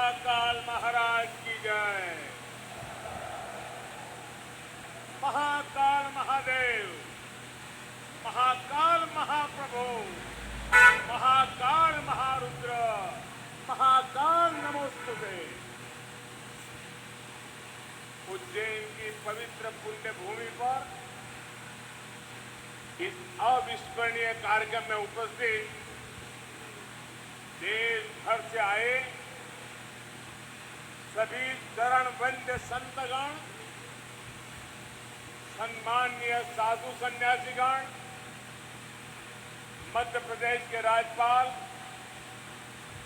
महाकाल महाराज की जय। महाकाल महादेव, महाकाल महाप्रभु, महाकाल महारुद्र, महाकाल नमोस्तुते। उज्जैन की पवित्र पुण्य भूमि पर इस अविस्मरणीय कार्यक्रम में उपस्थित देश भर से आए सभी चरण वंद्य संतगण, सम्माननीय साधु सन्यासीगण, मध्य प्रदेश के राज्यपाल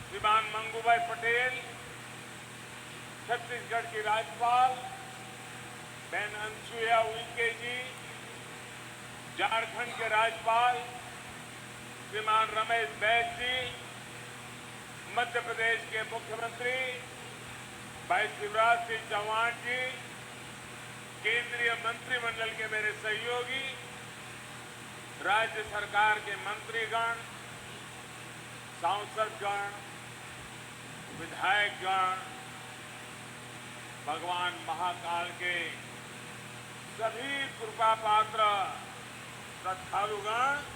श्रीमान मंगूभाई पटेल, छत्तीसगढ़ की राज्यपाल बहन अनसुईया उइके जी, झारखंड के राज्यपाल श्रीमान रमेश बैस जी, मध्य प्रदेश के मुख्यमंत्री भाई शिवराज सिंह चौहान जी, केंद्रीय मंत्रिमंडल के मेरे सहयोगी, राज्य सरकार के मंत्रीगण, सांसदगण, विधायकगण, भगवान महाकाल के सभी कृपा पात्र श्रद्धालुगण,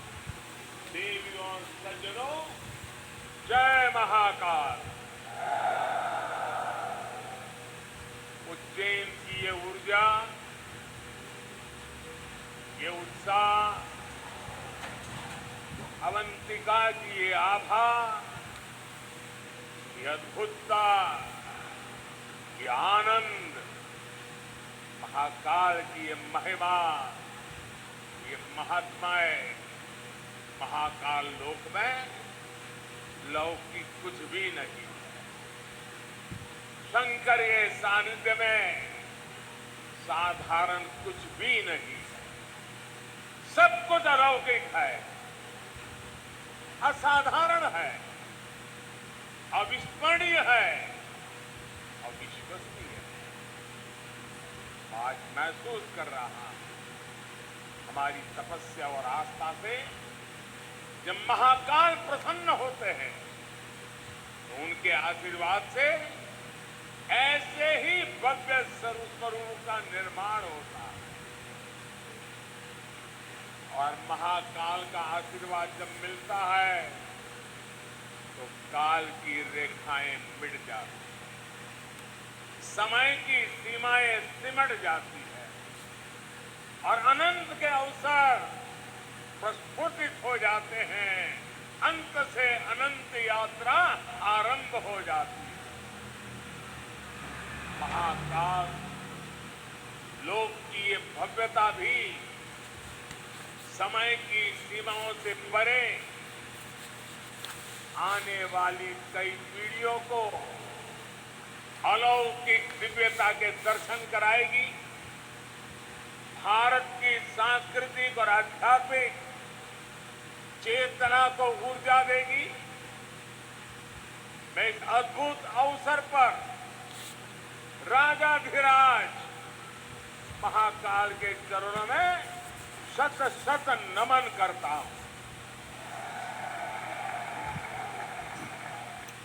देवी और सज्जनों, जय महाकाल। उज्जैन की ये ऊर्जा, ये उत्साह, अवंतिका की ये आभा, ये अद्भुतता, ये आनंद, महाकाल की ये महिमा, ये महात्माएं, महाकाल लोक में लौकिक कुछ भी नहीं। शंकर के सानिध्य में साधारण कुछ भी नहीं। सब कुछ अलौकिक है, असाधारण है, अविस्मरणीय है, अविश्वसनीय है। आज महसूस कर रहा हूं, हमारी तपस्या और आस्था से जब महाकाल प्रसन्न होते हैं तो उनके आशीर्वाद से ऐसे ही भव्य स्वरूप का निर्माण होता है। और महाकाल का आशीर्वाद जब मिलता है तो काल की रेखाएं मिट जाती, समय की सीमाएं सिमट जाती है और अनंत के अवसर प्रस्फुटित हो जाते हैं। अंत से अनंत यात्रा आरंभ हो जाती है। महाकाल लोक की ये भव्यता भी समय की सीमाओं से परे आने वाली कई पीढ़ियों को अलौकिक दिव्यता के दर्शन कराएगी। भारत की सांस्कृतिक और आध्यात्मिक चेतना को ऊर्जा देगी। मैं इस अद्भुत अवसर पर राजाधिराज महाकाल के चरणों में शत शत नमन करता हूं।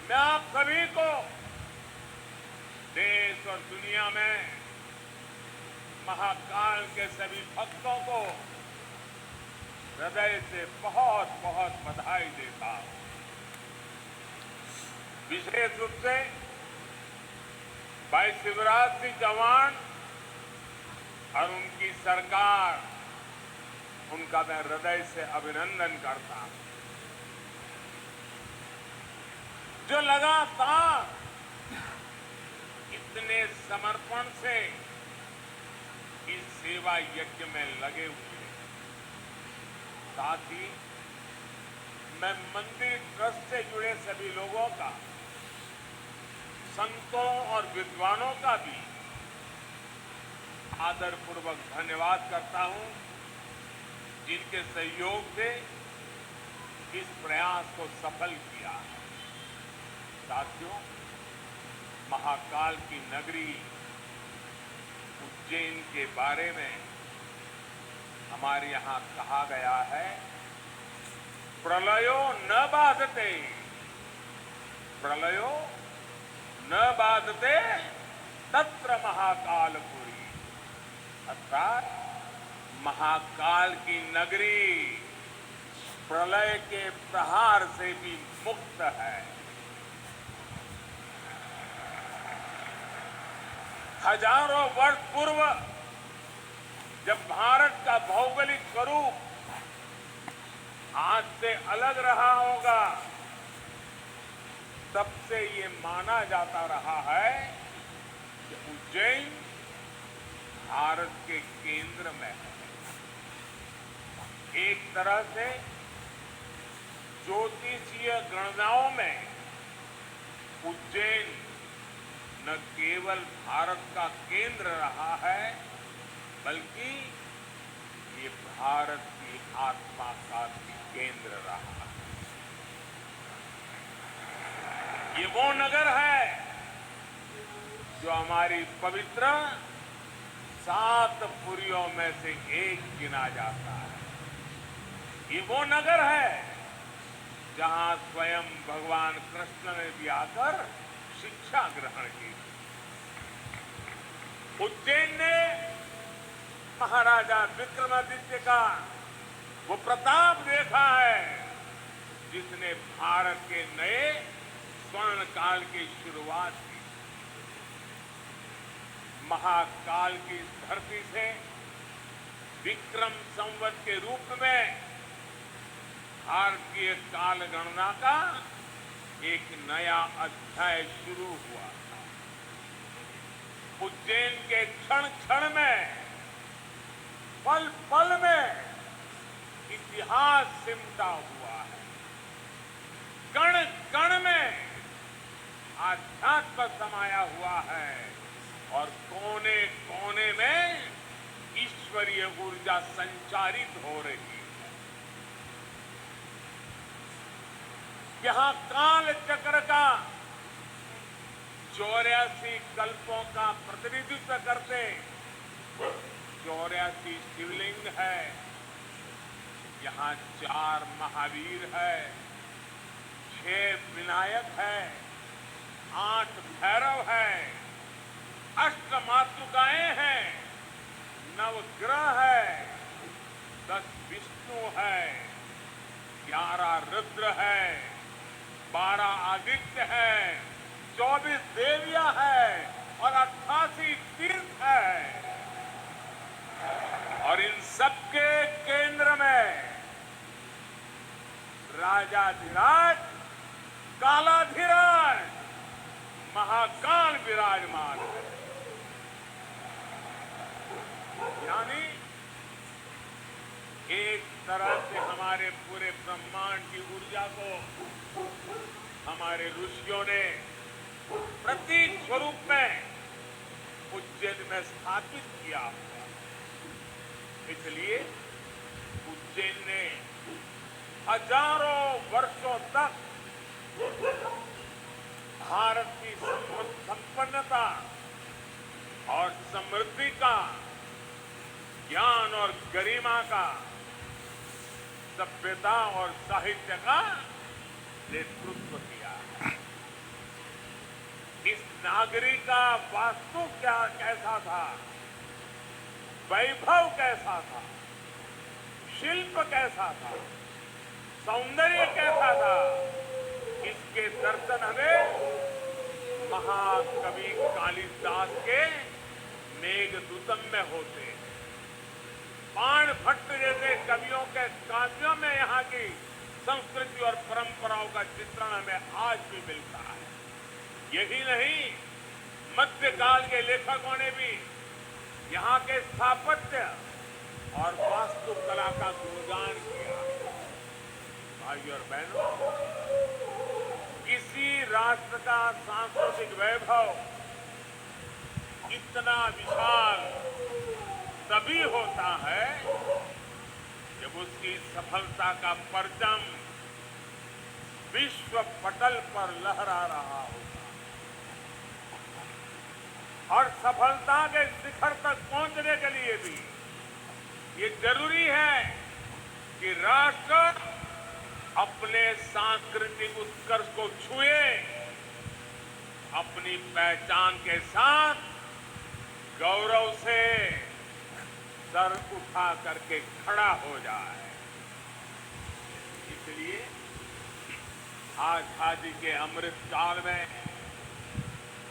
मैं आप सभी को देश और दुनिया में महाकाल के सभी भक्तों को हृदय से बहुत बहुत बधाई देता हूं। विशेष रूप से भाई शिवराज सिंह चौहान और उनकी सरकार, उनका मैं हृदय से अभिनंदन करता हूं, जो लगातार इतने समर्पण से इस सेवा यज्ञ में लगे हुए। साथ ही मैं मंदिर ट्रस्ट से जुड़े सभी लोगों का, संतों और विद्वानों का भी आदरपूर्वक धन्यवाद करता हूं, जिनके सहयोग से इस प्रयास को सफल किया है। साथियों, महाकाल की नगरी उज्जैन के बारे में हमारे यहां कहा गया है, प्रलयो न बाधते, प्रलयो न बाधते तत्र महाकालपुरी, अर्थात महाकाल की नगरी प्रलय के प्रहार से भी मुक्त है। हजारों वर्ष पूर्व जब भारत का भौगोलिक स्वरूप आज से अलग रहा होगा, तब से ये माना जाता रहा है कि उज्जैन भारत के केंद्र में है। एक तरह से ज्योतिषीय गणनाओं में उज्जैन न केवल भारत का केंद्र रहा है, बल्कि ये भारत की आत्मा का भी केंद्र रहा है। ये वो नगर है जो हमारी पवित्र 7 पुरियों में से एक गिना जाता है। ये वो नगर है जहां स्वयं भगवान कृष्ण ने भी आकर शिक्षा ग्रहण की। उज्जैन ने महाराजा विक्रमादित्य का वो प्रताप देखा है जिसने भारत के नए स्वर्ण काल की शुरुआत की। महाकाल की इस धरती से विक्रम संवत के रूप में भारतीय काल गणना का एक नया अध्याय शुरू हुआ। उज्जैन के क्षण क्षण में, पल पल में इतिहास सिमटा हुआ है। कण कण में आध्यात्म समाया हुआ है और कोने कोने में ईश्वरीय ऊर्जा संचारित हो रही है। यहां काल चक्र का 84 कल्पों का प्रतिनिधित्व करते 84 शिवलिंग है। यहाँ 4 महावीर है, 6 विनायक है, 8 भैरव है, 8 मातृकाएं हैं, 9 ग्रह है, 10 विष्णु है, 11 रुद्र है, 12 आदित्य है, 24 देवियां है और 88 तीर्थ है। और इन सबके केंद्र में राजाधिराज कालाधिराज महाकाल विराजमान है। यानी एक तरह से हमारे पूरे ब्रह्मांड की ऊर्जा को हमारे ऋषियों ने प्रतीक स्वरूप में उज्जैन में स्थापित किया हुआ। इसलिए उज्जैन ने हजारों वर्षों तक भारत की संपन्नता और समृद्धि का, ज्ञान और गरिमा का, सभ्यता और साहित्य का नेतृत्व किया। इस नागरी का वास्तु कैसा था, वैभव कैसा था, शिल्प कैसा था, सौंदर्य कैसा था, इसके दर्शन हमें महाकवि कालिदास के मेघदूतम में होते हैं। बाण भट्ट जैसे कवियों के काव्यों में यहाँ की संस्कृति और परंपराओं का चित्रण हमें आज भी मिलता है। यही नहीं, मध्यकाल के लेखकों ने भी यहाँ के स्थापत्य और वास्तुकला का गुणगान किया। भाइयों और बहनों, किसी राष्ट्र का सांस्कृतिक वैभव इतना विशाल तभी होता है जब उसकी सफलता का परचम विश्व पटल पर लहरा रहा होता। और सफलता के शिखर तक पहुंचने के लिए भी ये जरूरी है कि राष्ट्र अपने सांस्कृतिक उत्कर्ष को छुए अपनी पहचान के साथ गौरव से सर उठा करके खड़ा हो जाए। इसलिए आजादी के अमृत काल में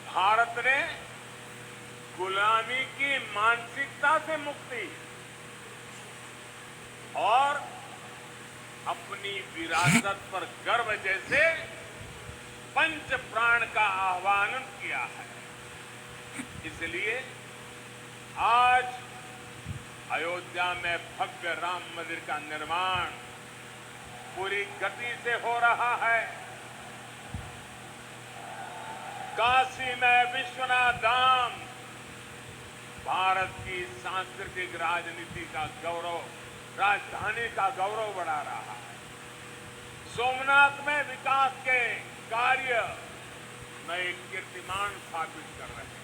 भारत ने गुलामी की मानसिकता से मुक्ति और अपनी विरासत पर गर्व जैसे पंच प्राण का आह्वान किया है। इसलिए आज अयोध्या में भव्य राम मंदिर का निर्माण पूरी गति से हो रहा है। काशी में विश्वनाथ धाम भारत की सांस्कृतिक राजनीति का गौरव, राजधानी का गौरव बढ़ा रहा है। सोमनाथ में विकास के कार्य नए कीर्तिमान स्थापित कर रहे हैं।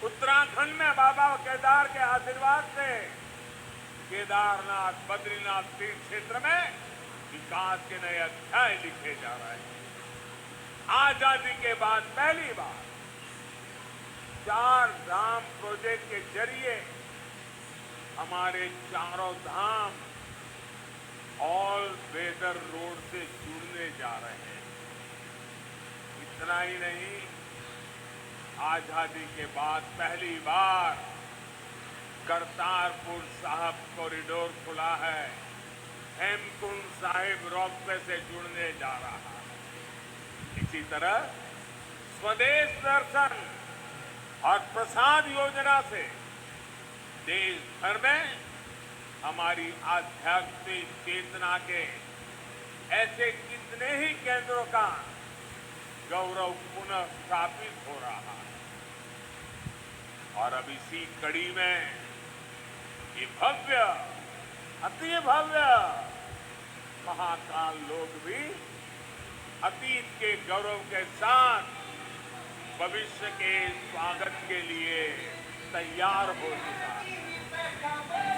उत्तराखंड में बाबा केदार के आशीर्वाद से केदारनाथ, बद्रीनाथ तीर्थ क्षेत्र में विकास के नए अध्याय लिखे जा रहे हैं। आजादी के बाद पहली बार 4 धाम प्रोजेक्ट के जरिए हमारे चारों धाम ऑल वेदर रोड से जुड़ने जा रहे हैं। इतना ही नहीं, आजादी के बाद पहली बार करतारपुर साहिब कॉरिडोर खुला है। हेमकुंड साहिब रोपवे से जुड़ने जा रहा है। इसी तरह स्वदेश दर्शन और प्रसाद योजना से देश भर में हमारी आध्यात्मिक चेतना के ऐसे कितने ही केंद्रों का गौरव पुनः स्थापित हो रहा है। और अब इसी कड़ी में ये भव्य, अति भव्य महाकाल लोक भी अतीत के गौरव के साथ भविष्य के स्वागत के लिए तैयार हो चुका है।